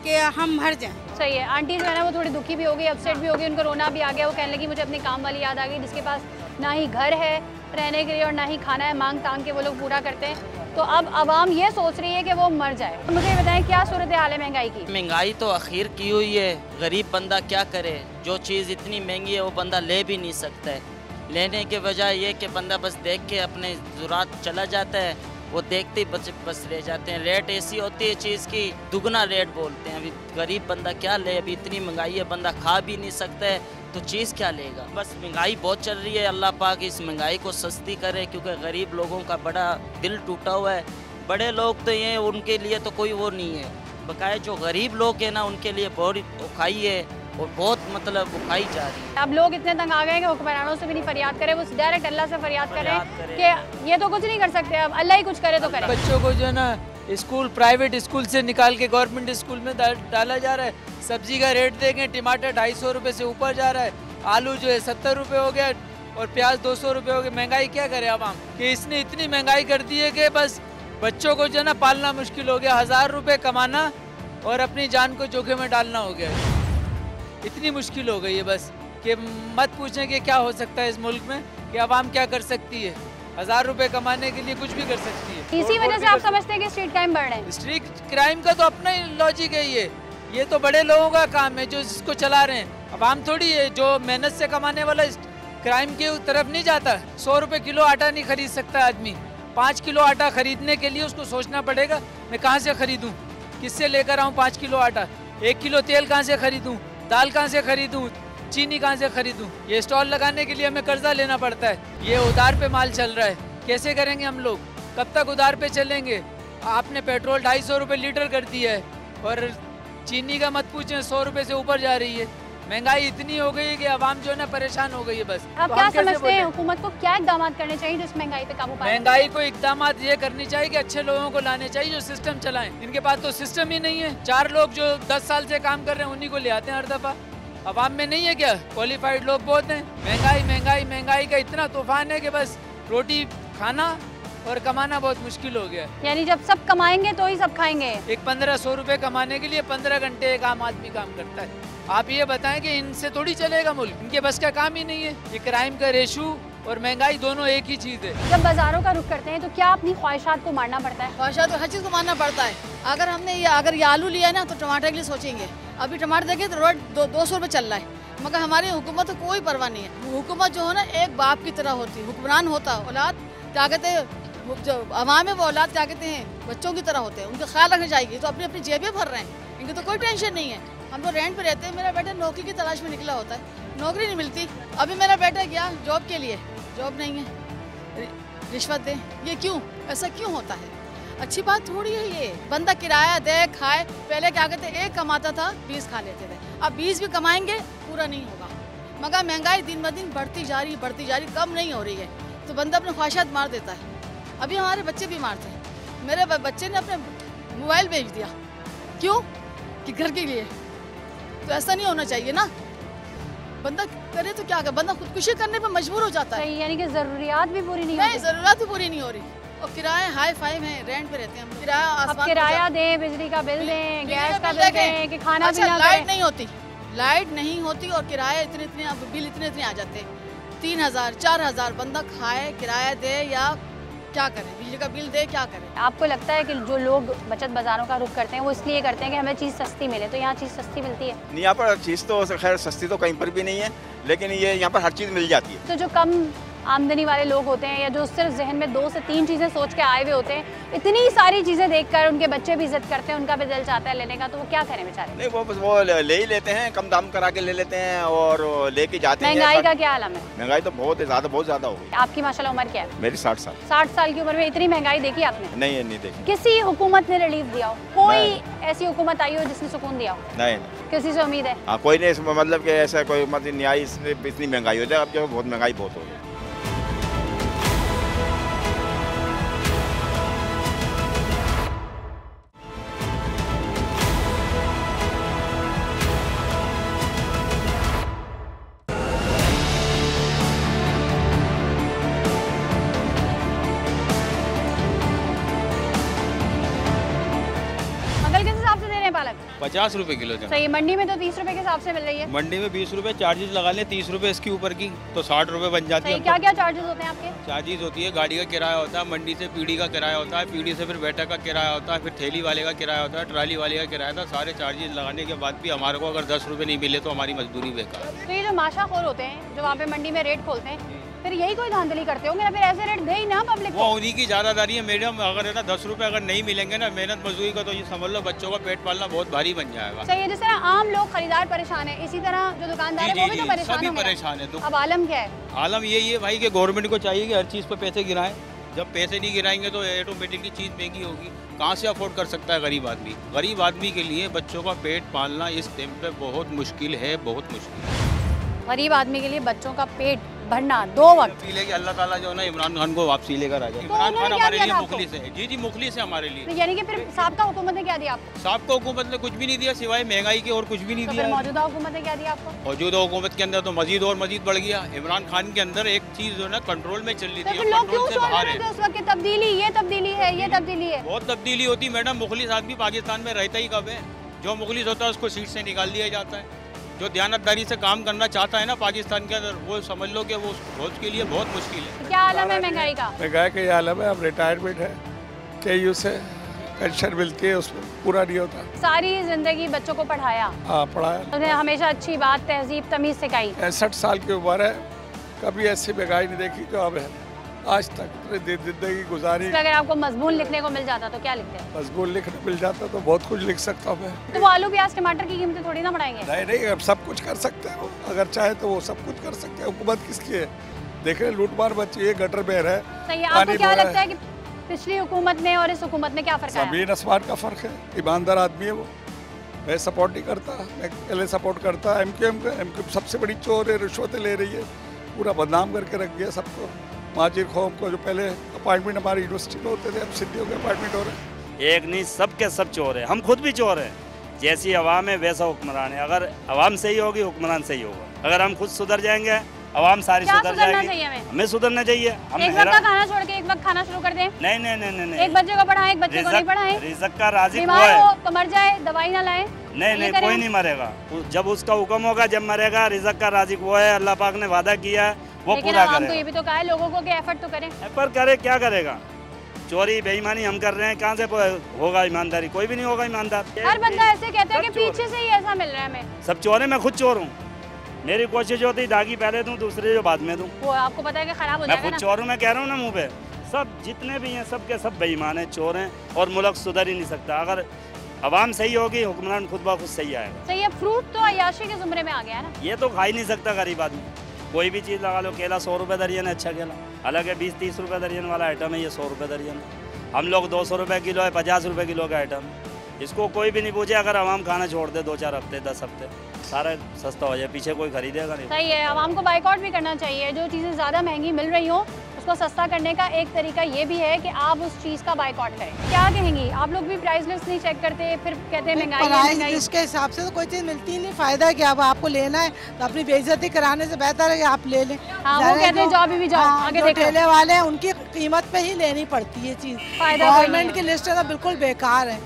Speaker 11: कि हम मर जाएं।
Speaker 1: सही है, आंटी जो है ना वो थोड़ी दुखी भी हो गई, अपसेट भी हो गई, उनको रोना भी आ गया। वो कहने लगी मुझे अपनी काम वाली याद आ गई जिसके पास ना ही घर है रहने के लिए और ना ही खाना है, मांग तांग के वो लोग पूरा करते हैं। तो अब आवाम ये सोच रही है कि वो मर जाए। तो मुझे बताएं क्या सूरत हाल है महंगाई की?
Speaker 13: महंगाई तो आखिर की हुई है, गरीब बंदा क्या करे, जो चीज़ इतनी महंगी है वो बंदा ले भी नहीं सकता है। लेने के बजाय ये कि बंदा बस देख के अपने ज़रूरत चला जाता है, वो देखते ही बस ले जाते हैं। रेट ऐसी होती है चीज़ की, दुगना रेट बोलते हैं। अभी गरीब बंदा क्या ले, अभी इतनी महंगाई है, बंदा खा भी नहीं सकता है तो चीज़ क्या लेगा। बस महंगाई बहुत चल रही है, अल्लाह पाक इस महंगाई को सस्ती करे, क्योंकि गरीब लोगों का बड़ा दिल टूटा हुआ है। बड़े लोग तो ये उनके लिए तो कोई वो नहीं है, बकाया जो गरीब लोग हैं ना उनके लिए बहुत औखाई है और बहुत मतलब उठाई जा रही है।
Speaker 1: अब लोग इतने तंग आ गए कि हुक्मरानों से भी नहीं फरियाद करें, वो डायरेक्ट अल्लाह से फरियाद करें कि ये तो कुछ नहीं कर सकते, अब अल्लाह ही कुछ करे तो करे।
Speaker 3: बच्चों को जो है ना स्कूल, प्राइवेट स्कूल से निकाल के गवर्नमेंट स्कूल में डाला जा रहा है। सब्जी का रेट देखें, टमाटर 250 रुपये से ऊपर जा रहा है, आलू जो है 70 रुपये हो गया और प्याज 200 रुपये हो गए। महंगाई क्या करे आवाम कि इसने इतनी महंगाई कर दी है कि बस बच्चों को जो है ना पालना मुश्किल हो गया। 1000 रुपये कमाना और अपनी जान को जोखिम में डालना हो गया, इतनी मुश्किल हो गई है बस कि मत पूछें कि क्या हो सकता है इस मुल्क में, कि आवाम क्या कर सकती है। 1000 रुपये कमाने के लिए कुछ भी कर सकती है।
Speaker 1: इसी वजह से आप समझते हैं कि स्ट्रीट क्राइम बढ़ रहे हैं?
Speaker 3: स्ट्रीट क्राइम का तो अपना ही लॉजिक है, ये तो बड़े लोगों का काम है जो इसको चला रहे हैं। आवाम थोड़ी है, जो मेहनत से कमाने वाला क्राइम की तरफ नहीं जाता। 100 रुपये किलो आटा नहीं खरीद सकता आदमी। 5 किलो आटा खरीदने के लिए उसको सोचना पड़ेगा मैं कहाँ से खरीदूँ, किससे लेकर आऊँ 5 किलो आटा, 1 किलो तेल कहाँ से खरीदूँ, दाल कहाँ से खरीदूँ, चीनी कहाँ से खरीदूँ। ये स्टॉल लगाने के लिए हमें कर्जा लेना पड़ता है, ये उधार पे माल चल रहा है। कैसे करेंगे हम लोग, कब तक उधार पे चलेंगे। आपने पेट्रोल 250 रुपये लीटर कर दिया है और चीनी का मत पूछें, 100 रुपये से ऊपर जा रही है। महंगाई इतनी हो गई है कि आवाम जो है ना परेशान हो गई है बस।
Speaker 1: आप क्या समझते हैं हुकूमत को क्या इकदाम करने चाहिए जो इस महंगाई पे काबू पाए?
Speaker 3: महंगाई को इकदाम ये करनी चाहिए कि अच्छे लोगों को लाने चाहिए जो सिस्टम चलाएं। इनके पास तो सिस्टम ही नहीं है। 4 लोग जो 10 साल से काम कर रहे हैं उन्हीं को ले आते हैं हर दफा। आवाम में नहीं है क्या? क्वालिफाइड लोग बहुत हैं। महंगाई महंगाई महंगाई का इतना तूफान है कि बस रोटी खाना और कमाना बहुत मुश्किल हो गया।
Speaker 1: यानी जब सब कमाएंगे तो ही सब खाएंगे।
Speaker 3: एक 1500 रुपये कमाने के लिए 15 घंटे एक आम आदमी काम करता है। आप ये बताएं कि इनसे थोड़ी चलेगा मुल्क, इनके बस का काम ही नहीं है। ये क्राइम का रेशू और महंगाई दोनों एक ही चीज़ है।
Speaker 1: जब बाजारों का रुख करते हैं तो क्या अपनी ख्वाहिशात को मारना पड़ता है?
Speaker 14: ख्वाहिशात तो हर चीज़ को मारना पड़ता है। अगर हमने ये आलू लिया है ना तो टमाटर के लिए सोचेंगे। अभी टमाटर देखिए तो रोड 200 रुपये चल रहा है, मगर हमारी हुकूमत को कोई परवाह नहीं है। हुकूमत जो है ना एक बाप की तरह होती है, हुक्मरान होता है, औलाद क्या कहते हैं, जो अवाम है वो औलाद क्या कहते हैं बच्चों की तरह होते हैं, उनका ख्याल रखना चाहिए। तो अपनी अपनी जेबें भर रहे हैं, इनकी तो कोई टेंशन नहीं है। हम तो रेंट पे रहते हैं, मेरा बेटा नौकरी की तलाश में निकला होता है, नौकरी नहीं मिलती। अभी मेरा बेटा गया जॉब के लिए, जॉब नहीं है, रिश्वत दे। ये क्यों, ऐसा क्यों होता है? अच्छी बात थोड़ी है ये। बंदा किराया दे खाए। पहले क्या कहते, एक कमाता था 20 खा लेते थे, अब 20 भी कमाएंगे पूरा नहीं होगा। मगर महंगाई दिन ब दिन बढ़ती जा रही, कम नहीं हो रही है, तो बंदा अपने ख्वाहिशात मार देता है। अभी हमारे बच्चे बीमार थे, मेरे बच्चे ने अपने मोबाइल बेच दिया। क्यों? कि घर के लिए। तो ऐसा नहीं होना चाहिए ना। बंदा करे तो क्या करे, बंदा खुदकुशी करने पर मजबूर हो जाता है।
Speaker 15: यानी कि जरूरियात भी पूरी नहीं
Speaker 14: होती। जरूरत भी पूरी नहीं हो रही। और किराए हाई फाइव हैं, रेंट पे रहते हैं हम। किराया
Speaker 15: अब किराया दें, बिजली का बिल दें, गैस का बिल दें, कि खाना पीना
Speaker 14: लाइट नहीं होती, लाइट नहीं होती और किराए इतने अब बिल इतने आ जाते हैं। 3000 4000 बंदा खाए, किराया दे या क्या करें, बिजली का बिल दे, क्या करें?
Speaker 15: आपको लगता है कि जो लोग बचत बाजारों का रुख करते हैं वो इसलिए करते हैं कि हमें चीज़ सस्ती मिले, तो यहाँ चीज़ सस्ती मिलती है?
Speaker 16: नहीं, यहाँ पर चीज़ तो खैर सस्ती तो कहीं पर भी नहीं है, लेकिन ये यहाँ पर हर चीज़ मिल जाती है।
Speaker 15: तो जो कम आमदनी वाले लोग होते हैं या जो सिर्फ जहन में 2 से 3 चीज़ें सोच के आए हुए होते हैं, इतनी सारी चीज़ें देखकर उनके बच्चे भी इज्जत करते हैं, उनका भी दिल चाहता है लेने का, तो वो क्या करें बेचारे?
Speaker 16: नहीं, वो ले ही लेते हैं, कम दाम करा के ले लेते हैं और लेके जाते हैं।
Speaker 15: महंगाई का क्या आलम है?
Speaker 16: महंगाई तो बहुत ज़्यादा हो गई।
Speaker 15: आपकी माशाल्लाह उम्र क्या है?
Speaker 16: मेरी 60 साल।
Speaker 15: 60 साल की उम्र में इतनी महंगाई देखी आपने?
Speaker 16: नहीं देखी।
Speaker 15: किसी हुकूमत ने रिलीफ दिया हो? कोई ऐसी हुकूमत आई हो जिसने सुकून दिया हो?
Speaker 16: नहीं।
Speaker 15: किसी से उम्मीद है?
Speaker 16: हाँ, कोई नहीं, मतलब कि ऐसा कोई मतलब नहीं आई, इतनी महंगाई हो जाए। अब जो बहुत महंगाई बहुत हो गई।
Speaker 15: पालक
Speaker 17: 50 रुपए किलो।
Speaker 15: सही। मंडी में तो 30 रुपए के हिसाब से मिल रही है।
Speaker 17: मंडी में 20 रुपए चार्जेस लगा ले, 30 रुपए इसके ऊपर की, तो 60 रुपए बन जाती है।
Speaker 15: क्या क्या चार्जेस होते हैं आपके?
Speaker 17: चार्जेस होती है, गाड़ी का किराया होता है, मंडी से पीढ़ी का किराया होता है, पीढ़ी से फिर बैठक का किराया होता है, फिर थैली वाले का किराया होता है, ट्राली वाले का किराया था। सारे चार्जेस लगाने के बाद भी हमारे को अगर 10 रुपए नहीं मिले तो हमारी मजदूरी बेकार।
Speaker 15: तो ये जो माशाखोर होते हैं जो वहाँ पे मंडी में रेट खोलते हैं, फिर यही कोई धांधली करते होंगे ना, फिर ऐसे रेट दे ही ना पब्लिक
Speaker 17: वो उन्हीं की ज़्यादादारी है मैडम। अगर है ना 10 रुपए अगर नहीं मिलेंगे ना मेहनत मजदूरी का, तो ये समझ लो बच्चों का पेट पालना बहुत भारी बन जाएगा।
Speaker 15: सही है। जिस तरह आम लोग खरीदार परेशान है, इसी तरह जो दुकानदार है वो भी तो परेशान होंगे।
Speaker 17: परेशान है। तो
Speaker 15: अब आलम क्या है?
Speaker 17: आलम यही है भाई कि गवर्नमेंट को चाहिए कि हर चीज़ पर पैसे गिराएं। जब पैसे नहीं गिराएंगे तो ऑटोमेटिकली चीज़ महंगी होगी। कहाँ से अफोर्ड कर सकता है गरीब आदमी? गरीब आदमी के लिए बच्चों का पेट पालना इस टाइम पे बहुत मुश्किल है, बहुत मुश्किल।
Speaker 15: गरीब आदमी के लिए बच्चों का पेट भरना 2 वक्त।
Speaker 17: अल्लाह ताला जो है ना इमरान खान को वापसी लेकर आ जाए। इमरान खान हमारे लिए मुखलिस है। जी मुखलिस है हमारे लिए।
Speaker 15: तो यानी कि फिर साबका हुकूमत ने क्या दिया आपको?
Speaker 17: साबका हुकूमत ने कुछ भी नहीं दिया सिवाय महंगाई के, और कुछ भी नहीं दिया।
Speaker 15: मौजूदा हुकूमत ने क्या दिया आपको?
Speaker 17: मौजूदा हुकूमत के अंदर तो मजीद और मजीद बढ़ गया। इमरान खान के अंदर एक चीज जो है ना कंट्रोल में चल रही थी,
Speaker 15: कंट्रोल से बाहर है। उस वक्त तब्दीली, ये तब्दीली है, ये तब्दीली है।
Speaker 17: बहुत तब्दीली होती मैडम। मुखलिस आदमी पाकिस्तान में रहता ही कब है? जो मुखलिस होता है उसको सीट से निकाल दिया जाता है। जो दयानतदारी से काम करना चाहता है ना पाकिस्तान के अंदर, वो समझ लो कि वो उसके लिए बहुत मुश्किल है।
Speaker 15: क्या आलम है महंगाई का?
Speaker 18: महंगाई का ये आलम है। अब रिटायरमेंट है, KU से पेंशन मिलती है, उसमें पूरा नहीं होता।
Speaker 15: सारी जिंदगी बच्चों को पढ़ाया।
Speaker 18: हाँ, पढ़ाया।
Speaker 15: उन्हें हमेशा अच्छी बात, तहजीब, तमीज सिखाई।
Speaker 18: 65 साल की उम्र है, कभी ऐसी महंगाई नहीं देखी जो अब है। आज तक जिंदगी गुजारी।
Speaker 15: अगर आपको मजमून लिखने को मिल जाता तो क्या लिखते हैं?
Speaker 18: मजमून लिखने मिल जाता तो बहुत कुछ लिख सकता हूँ मैं।
Speaker 15: तो वो आलू प्याज टमाटर की कीमतें थोड़ी ना बढ़ाएंगे?
Speaker 18: नहीं, अब सब कुछ कर सकते हैं वो। अगर चाहे तो वो सब कुछ कर सकते हैं। हुकूमत किसकी है? देख रहे लूटमार बच्ची है, गटर में है।
Speaker 15: सही। आपको क्या लगता है कि पिछली हुकूमत में और इस हुकूमत में क्या फर्क है?
Speaker 18: जमीन आसमान का फर्क है। ईमानदार आदमी है वो। मैं सपोर्ट नहीं करता, मैं पहले सपोर्ट करता। MQM सबसे बड़ी चोर है, रिश्वतें ले रही है, पूरा बदनाम करके रख दिया सबको। माजिर खोम को जो पहले अपार्टमेंट हमारी यूनिवर्सिटी में होते थे, अब सिद्धियों के अपार्टमेंट हो रहे हैं।
Speaker 19: एक नहीं, सब के सब चोर है। हम खुद भी चोर हैं। जैसी अवाम है वैसा हुक्मरान है। अगर अवाम सही होगी हुक्मरान सही होगा। अगर हम खुद सुधर जाएंगे अवाम सारी सुधर जाएगी। हमें सुधरना चाहिए। हम
Speaker 15: एक वक्त का खाना छोड़ के एक वक्त खाना शुरू कर दें?
Speaker 19: नहीं।
Speaker 15: एक बच्चे को पढ़ाएं, एक बच्चे को नहीं पढ़ाएं।
Speaker 19: रिज़्क़ का राज़िक़ वो
Speaker 15: बीमार
Speaker 19: है।
Speaker 15: हो तो मर जाए, दवाई ना लाए।
Speaker 19: नहीं, कोई नहीं मरेगा। जब उसका हुक्म होगा जब मरेगा। रिज़्क़ का राज़िक़ वो है, अल्लाह पाक ने वादा किया है, वो पूरा करेगा।
Speaker 15: तो ये भी तो कहा है लोगों को कि एफर्ट तो करें।
Speaker 19: एफर्ट करे, क्या करेगा? चोरी बेईमानी हम कर रहे हैं, कहाँ से होगा ईमानदारी? कोई भी नहीं होगा ईमानदार।
Speaker 15: हर बंदा ऐसे कहता है कि पीछे से ही ऐसा मिल रहा है हमें।
Speaker 19: सब चोर है, मैं खुद चोर हूँ। मेरी कोशिश होती दागी पहले दूं, दूसरे जो बाद में दूं।
Speaker 15: वो आपको पता है कि खराब हो जाएगा ना।
Speaker 19: मैं खुद चोर हूँ, मैं कह रहा हूँ ना मुँह पे। सब जितने भी हैं सब के सब बेईमान हैं, चोर हैं, और मुल्क सुधर ही नहीं सकता। अगर आवाम सही होगी, हुक्मरान खुद ब खुद सही आएगा।
Speaker 15: सही है, फ्रूट तो अय्याशी के जुमरे में आ गया है ना।
Speaker 19: ये तो खा ही नहीं सकता गरीब आदमी। कोई भी चीज़ लगा लो, केला 100 रुपये दर्जन है, अच्छा केला अलग है, 20-30 रुपये दर्जन वाला आइटम है, ये 100 रुपये दर्जन है। हम लोग 200 रुपये किलो है, 50 रुपये किलो का आइटम। इसको कोई भी नहीं पूछे, अगर आवाम खाना छोड़ दे 2-4 हफ्ते 10 हफ्ते, सारा सस्ता हो जाए, पीछे कोई खरीदेगा नहीं।
Speaker 15: सही है, आवाम को बाइकआउट भी करना चाहिए। जो चीज़ें ज़्यादा महंगी मिल रही हो उसको सस्ता करने का एक तरीका ये भी है कि आप उस चीज़ का बाइकआउट करें। क्या कहेंगी आप लोग भी प्राइस लिस्ट नहीं चेक करते, फिर कहते हैं महंगाई
Speaker 20: प्राइस लिस्ट के हिसाब से तो कोई चीज़ मिलती नहीं, फायदा है कि अब आपको लेना है तो अपनी बेइज्जती कराने से बेहतर है कि आप ले लें।
Speaker 15: हाँ, वो कहते हैं जाओ भी जाओ, आगे देखो।
Speaker 20: ठेले वाले हैं उनकी कीमत पे ही लेनी पड़ती है चीज़। गवर्नमेंट की लिस्ट तो बिल्कुल बेकार है,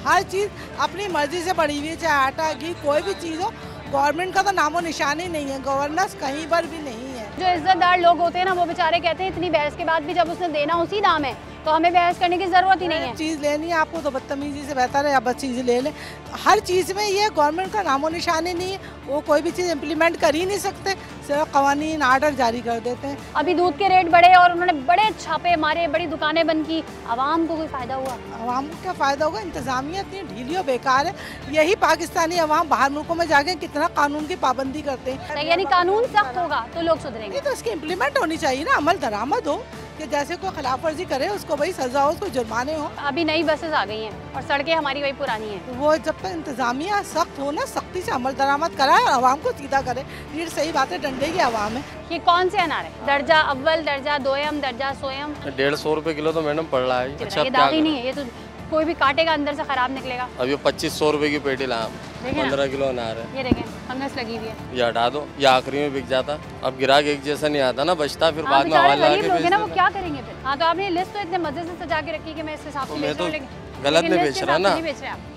Speaker 20: हर चीज़ अपनी मर्जी से बढ़ी हुई है, चाहे आटा घी कोई भी चीज़ हो, गवर्नमेंट का तो नामो निशान ही नहीं है, गवर्नेंस कहीं पर भी नहीं है।
Speaker 15: जो इज्जतदार लोग होते हैं ना, वो बेचारे कहते हैं इतनी बहस के बाद भी जब उसने देना उसी दाम है तो हमें बहस करने की जरूरत ही नहीं है।
Speaker 20: चीज़ लेनी है आपको तो बदतमीजी से बेहतर है आप बस चीज़ ले लें। हर चीज़ में ये गवर्नमेंट का नामो निशान ही नहीं है, वो कोई भी चीज़ इम्प्लीमेंट कर ही नहीं सकते, सिर्फ कवानीन आर्डर जारी कर देते हैं।
Speaker 15: अभी दूध के रेट बढ़े और उन्होंने बड़े छापे मारे, बड़ी दुकानें बंद की, आवाम को कोई फायदा हुआ?
Speaker 20: आवाम को क्या फ़ायदा होगा, इंतज़ामिया इतनी ढीली और बेकार है। यही पाकिस्तानी अवाम बाहर मुल्कों में जाके कितना कानून की पाबंदी करते हैं।
Speaker 15: यानी कानून सख्त होगा तो लोग सुधरेंगे।
Speaker 20: तो इसकी इम्प्लीमेंट होनी चाहिए ना, अमल दरामद हो कि जैसे कोई खिलाफ वर्जी करे उसको वही सजा हो, उसको जुर्माने हो।
Speaker 15: अभी नई बसेस आ गई हैं और सड़कें हमारी वही पुरानी हैं।
Speaker 20: वो जब तक इंतजामिया सख्त हो ना, सख्ती से अमल दरामद कराए और आवाम को सीधा करे, ये सही बात है, डंडे की आवाम है।
Speaker 15: ये कौन से अनार है? दर्जा अव्वल, दर्जा दोयम, दर्जा सोयम?
Speaker 21: 150 रुपए किलो तो मैडम पड़ रहा है।
Speaker 15: अच्छा, ये दागी नहीं है, ये तो कोई भी काटेगा अंदर से खराब निकलेगा।
Speaker 21: अब ये 2500 रुपए की पेटी लाया, 15 किलो अनार है।
Speaker 15: ये देखें, फंगस लगी हुई है।
Speaker 21: ये हटा दो, ये आखिरी में बिक जाता। अब ग्राहक एक जैसा नहीं आता ना, बचता फिर बाद में
Speaker 15: गरीब लोग हैं ना, वो क्या करेंगे फिर? हाँ, तो आपने लिस्ट तो इतने मजे से सजा के रखी कि मैं इस हिसाब से बेच रहा हूं,
Speaker 21: गलत नहीं बेच रहा ना,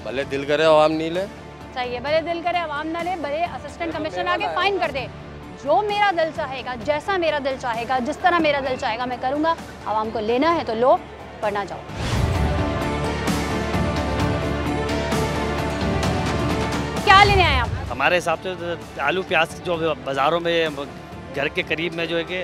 Speaker 21: भले दिल करे आवाम नहीं ले।
Speaker 15: सही है, भले दिल करे आवाम ना ले, भले असिस्टेंट कमिश्नर आके फाइन कर दे। जो मेरा दिल चाहेगा, जैसा मेरा दिल चाहेगा, जिस तरह मेरा दिल चाहेगा मैं करूँगा। आवाम को लेना है तो लो, वरना जाओ। क्या लेने आए आप?
Speaker 22: हमारे हिसाब से आलू प्याज जो बाज़ारों में घर के करीब में जो है कि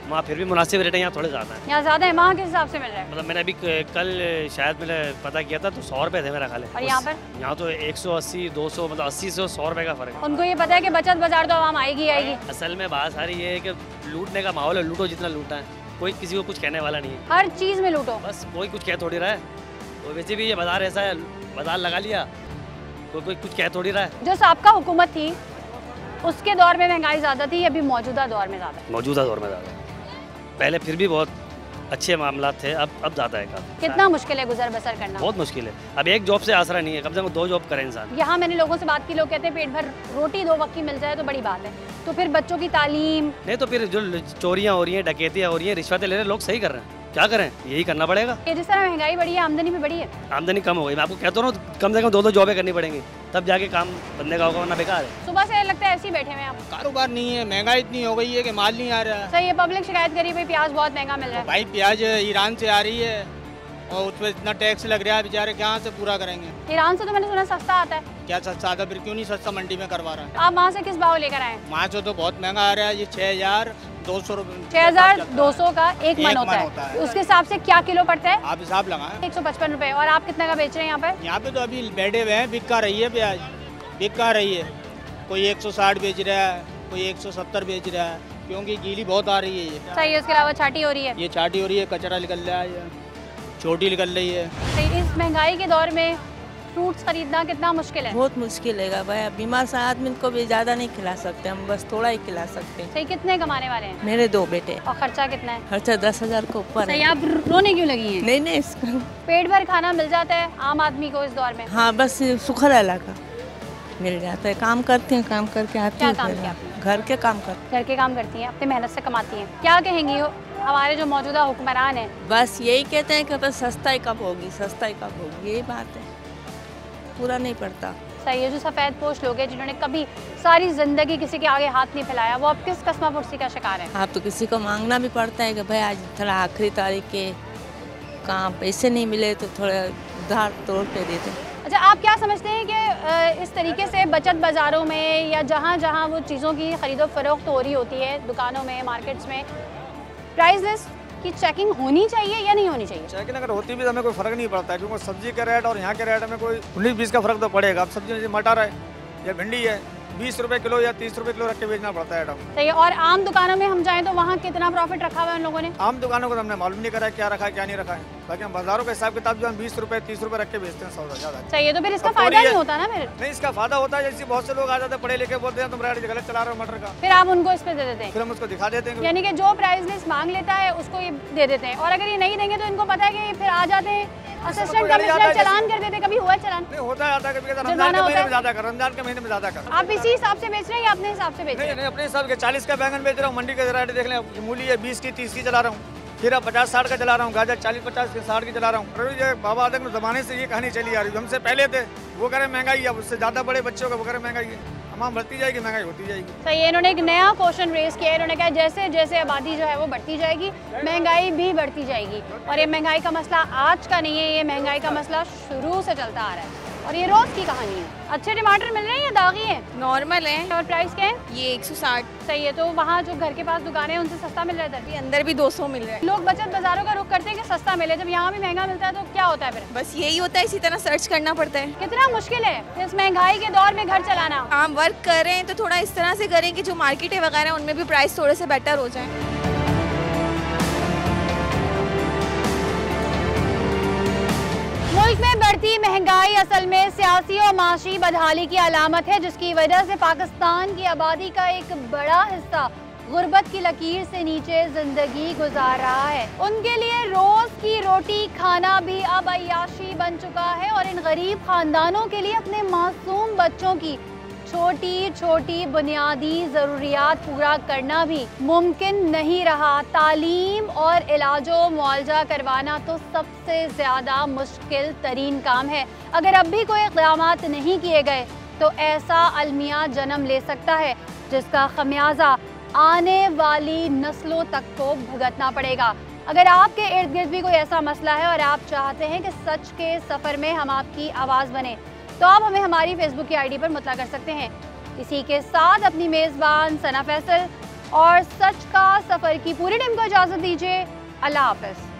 Speaker 22: वहाँ फिर भी मुनासिब रेट है, यहाँ थोड़े ज़्यादा है।
Speaker 15: यहाँ ज़्यादा है, वहाँ किस हिसाब से मिल रहा है?
Speaker 22: मतलब मैंने अभी कल शायद मैंने पता किया था तो 100 रुपये थे मेरा ख्याल है।
Speaker 15: और यहाँ पर?
Speaker 22: यहाँ तो 180, 200, मतलब 80 से 100 रुपये का फ़र्क है।
Speaker 15: उनको ये पता है कि बचत बाजार तो आवाम आएगी आएगी।
Speaker 22: असल में बात सारी ये है कि लूटने का माहौल है, लूटो जितना लूटा है, कोई किसी को कुछ कहने वाला नहीं है।
Speaker 15: हर चीज़ में लूटो,
Speaker 22: बस कोई कुछ कह थोड़ी रहा है। तो वैसे भी ये बाजार ऐसा है, बाजार लगा लिया, कोई कुछ कह थोड़ी रहा है। जो
Speaker 15: साबका हुकूमत थी उसके दौर में महंगाई ज़्यादा थी, अभी मौजूदा दौर में ज़्यादा?
Speaker 22: मौजूदा दौर में ज़्यादा, पहले फिर भी बहुत अच्छे मामला थे, अब ज़्यादा है।
Speaker 15: कितना मुश्किल है गुजर बसर करना?
Speaker 22: बहुत मुश्किल है। अब एक जॉब से आसरा नहीं है, कम से कम 2 जॉब करे इंसान।
Speaker 15: यहाँ मैंने लोगों से बात की, लोग कहते हैं पेट भर रोटी 2 वक्त की मिल जाए तो बड़ी बात है, तो फिर बच्चों की तालीम
Speaker 22: नहीं, तो फिर जो चोरियाँ हो रही हैं, डकैतियाँ हो रही हैं, रिश्वतें ले रहे लोग, सही कर रहे हैं, क्या करें, यही करना पड़ेगा।
Speaker 15: ये जिस तरह महंगाई बढ़ी है, आमदनी भी बढ़ी है।
Speaker 22: आमदनी कम हो गई, मैं आपको कहता हूँ कम से कम 2 जॉबें करनी पड़ेंगी, तब जाके काम बंदे का होगा, वरना बेकार है।
Speaker 15: सुबह से लगता है ऐसे ही बैठे हुए आप?
Speaker 23: कारोबार नहीं है, महंगाई इतनी हो गई है कि माल नहीं आ रहा है।
Speaker 15: सही है, पब्लिक शिकायत करी भाई प्याज बहुत महंगा मिल रहा है।
Speaker 23: भाई प्याज ईरान से आ रही है और उस पर इतना टैक्स लग रहा है, बेचारे कहाँ से पूरा करेंगे?
Speaker 15: ईरान से तो मैंने सुना सस्ता आता है।
Speaker 23: क्या सस्ता आता, फिर क्यों नहीं सस्ता मंडी में करवा रहा है?
Speaker 15: आप वहाँ से किस भाव लेकर आए?
Speaker 23: वहाँ से तो बहुत महंगा आ रहा है, ये 6200 रुपये।
Speaker 15: 6200 का एक मन होता है, उसके हिसाब से क्या किलो पड़ता है?
Speaker 23: आप हिसाब लगाएं।
Speaker 15: 155 रुपए। और आप कितने का बेच रहे हैं यहाँ पे?
Speaker 23: यहाँ पे तो अभी बैठे हुए हैं, बिका रही है प्याज, बिका रही है। कोई 160 बेच रहा है, कोई 170 बेच रहा है, क्योंकि गीली बहुत आ रही है। ये
Speaker 15: सही है, उसके अलावा छाटी हो रही है।
Speaker 23: ये छाटी हो रही है, कचरा निकल रहा है, छोटी निकल रही है।
Speaker 15: इस महंगाई के दौर में फ्रूट्स खरीदना कितना मुश्किल है?
Speaker 24: बहुत मुश्किल है भाई, बीमार से आदमी को भी ज़्यादा नहीं खिला सकते हम, बस थोड़ा ही खिला सकते हैं।
Speaker 15: सही, कितने कमाने वाले हैं?
Speaker 24: मेरे 2 बेटे।
Speaker 15: और खर्चा कितना है?
Speaker 24: खर्चा 10,000 के ऊपर है।
Speaker 15: आप रोने क्यों लगी हैं?
Speaker 24: नहीं
Speaker 15: पेट भर खाना मिल जाता है आम आदमी को इस दौर में?
Speaker 24: हाँ, बस शुक्र है अल्लाह का, मिल जाता है। काम करती हूँ, काम करके आती हूँ। घर के काम करती हैं, अपनी मेहनत से कमाती हैं। क्या कहेंगी हमारे जो मौजूदा हुक्मरान हैं? बस यही कहते हैं कि बस सस्ताई कब होगी, सस्ताई कब होगी, यही बात है, पूरा नहीं पड़ता।
Speaker 15: सही है, जो सफ़ेद पोश लोग हैं जिन्होंने कभी सारी ज़िंदगी किसी के आगे हाथ नहीं फैलाया, वो अब किस कस्मा पुर्सी का शिकार है?
Speaker 24: आप तो किसी को मांगना भी पड़ता है कि भाई आज थोड़ा आखिरी तारीख के काम पैसे नहीं मिले तो थोड़ा उधार तौर पे देते।
Speaker 15: अच्छा, आप क्या समझते हैं कि इस तरीके से बचत बाज़ारों में या जहाँ जहाँ वो चीज़ों की ख़रीदो फरोख्त हो रही होती है, दुकानों में, मार्केट्स में, प्राइस लिस्ट कि चेकिंग होनी चाहिए या नहीं होनी चाहिए?
Speaker 2: चेकिंग अगर होती भी तो हमें कोई फर्क नहीं पड़ता है, क्योंकि सब्जी का रेट और यहाँ के रेट में कोई 19-20 का फर्क तो पड़ेगा। अब सब्जी जैसे मटर है या भिंडी है 20 रुपए किलो या 30 रुपए किलो रख के बेचना पड़ता है आइटम।
Speaker 15: सही है। और आम दुकानों में हम जाएं तो वहाँ कितना प्रॉफिट रखा हुआ है उन लोगों ने?
Speaker 2: आम दुकानों को तो हमने मालूम नहीं करा है क्या रखा है क्या नहीं रखा है, बाकी हम बाजारों के हिसाब किताब जो हम 20 रुपए 30 रुपए रख के बेचते हैं सौदा ज्यादा।
Speaker 15: सही है, तो फिर इसका फायदा नहीं होता ना? फिर
Speaker 2: नहीं, इसका फायदा होता है। जैसे बहुत से लोग आ जाते हैं पढ़े लिखे, बोलते हैं तुम रेट गलत चला रहे हो मटर का,
Speaker 15: फिर आप उनको इस पे दे देते हैं,
Speaker 2: फिर हम उसको दिखा देते हैं।
Speaker 15: यानी कि जो प्राइस लिस्ट मांग लेता है उसको ये दे देते हैं, और अगर ये नहीं देंगे तो इनको पता है कि फिर आ जाते हैं असिस्टेंट कमिश्नर चालान कर देते। कभी हुआ है चालान?
Speaker 2: नहीं होता है, कभी रमजान के महीने में ज्यादा कर, रमजान के महीने में ज्यादा कर।
Speaker 15: आप इसी हिसाब से बेच रहे हैं या अपने हिसाब से बेच रहे हैं?
Speaker 2: नहीं, अपने हिसाब के 40 का बैंगन बेच रहा हूँ, मंडी के रेट देख लें, मूली है 20 की 30 की चला रहा हूँ, खीरा 50-60 का चला रहा हूँ, गाजर 40-50 के 60 की चला रहा हूँ। बाबा आदम जमाने से ये कहानी चली आ रही है, हमसे पहले थे वो करें महंगाई, अब उससे ज्यादा बड़े बच्चों का वो करें महंगाई है, तमाम बढ़ती जाएगी, महंगाई होती जाएगी।
Speaker 15: सही है, इन्होंने एक नया क्वेश्चन रेज किया है। इन्होंने कहा जैसे जैसे आबादी जो है वो बढ़ती जाएगी महंगाई भी बढ़ती जाएगी, और ये महंगाई का मसला आज का नहीं है, ये महंगाई का मसला शुरू से चलता आ रहा है और ये रोज की कहानी है। अच्छे टमाटर मिल रहे हैं या दागी हैं?
Speaker 6: नॉर्मल है।
Speaker 15: और प्राइस क्या है?
Speaker 6: ये 160।
Speaker 15: सही है, तो वहाँ जो घर के पास दुकानें हैं उनसे सस्ता मिल रहा है?
Speaker 6: अंदर भी 200 मिल रहा है।
Speaker 15: लोग बचत बाजारों का रुख करते हैं कि सस्ता मिले, जब यहाँ भी महंगा मिलता है तो क्या होता है फिर?
Speaker 6: बस यही होता है, इसी तरह सर्च करना पड़ता है।
Speaker 15: कितना मुश्किल है इस महंगाई के दौर में घर चलाना।
Speaker 6: हम वर्क कर रहे हैं तो थोड़ा इस तरह से करें कि जो मार्केटें वगैरह उनमें भी प्राइस थोड़े से बेटर हो जाए।
Speaker 15: मुल्क में बढ़ती महंगाई असल में सियासी और माशी बदहाली की अलामत है, जिसकी वजह से पाकिस्तान की आबादी का एक बड़ा हिस्सा गुर्बत की लकीर से नीचे जिंदगी गुजार रहा है। उनके लिए रोज की रोटी खाना भी अब अय्याशी बन चुका है, और इन गरीब खानदानों के लिए अपने मासूम बच्चों की छोटी छोटी बुनियादी ज़रूरियात पूरा करना भी मुमकिन नहीं रहा। तालीम और इलाजो मुआवजा करवाना तो सबसे ज़्यादा मुश्किल तरीन काम है। अगर अब भी कोई इक़दामात नहीं किए गए तो ऐसा अलमिया जन्म ले सकता है जिसका खमियाजा आने वाली नस्लों तक को भुगतना पड़ेगा। अगर आपके इर्द गिर्द भी कोई ऐसा मसला है और आप चाहते हैं कि सच के सफ़र में हम आपकी आवाज़ बने, तो आप हमें हमारी फेसबुक की आईडी पर मुतला कर सकते हैं। इसी के साथ अपनी मेज़बान सना फैसल और सच का सफ़र की पूरी टीम को इजाज़त दीजिए। अल्लाह हाफ़िज़।